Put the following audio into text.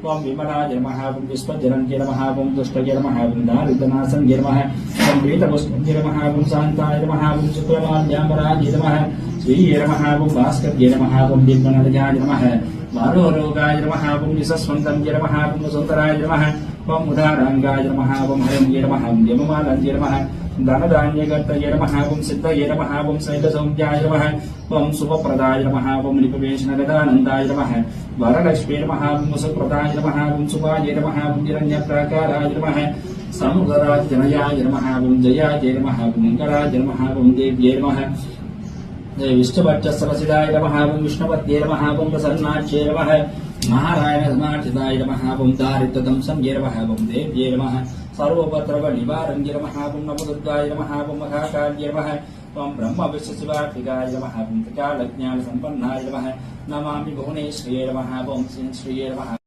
ओम विमलाय नमः ओम विश्वजनन्य नमः ओम दुष्टय नमः ओम दारिद्रनाशन्य नमः ओम प्रीतपुष्पन्य नमः ओम शान्ताय नमः ओम शुक्लमाल्याम्बराय नमः श्रीये नमः ओम भास्कर्य नमः ओम दिव्यनलयाय नमः मारोरोगाय नमः ओम यशस्वन्ताय नमः ओम सुन्दराय नमः ओम उदाराङ्गाय नमः ओम हरण्ये नमः ओम यममालाय नमः धनधान्यगर्तये नमः ओम सिद्धये नमः ओम शैलसौम्याय नमः ओम शुभप्रदाय नमः ओम निपवेशनगदानन्दाय नमः वरलक्ष्मी नमः ओम सुप्रदाय नमः ओम शुभाय नमः ओम हिरण्यप्राकाराय नमः समुद्राय जनयाय नमः ओम जयाय नमः ओम मङ्गलाय नमः ओम देव्ये नमः विष्णुभट्टसरसिदाय नमः ओम विष्णुपत्ये नमः ओम प्रसन्नाच्ये नमः नारायणसमार्थिताय नमः ओम दारिद्र्यदंशन्ये नमः ओम देव्ये नमः सर्वोपद्रवनिवारण्ये नमः ओम नवदुर्गाय नमः ओम महाकाल्ये नमः ओम ब्रह्मविश्वशिवार्थिकाय नमः ओम त्रिकालज्ञानसम्पन्नाय नमः नमामि भुवनेश्वर्ये नमः ओम श्रीये नमः।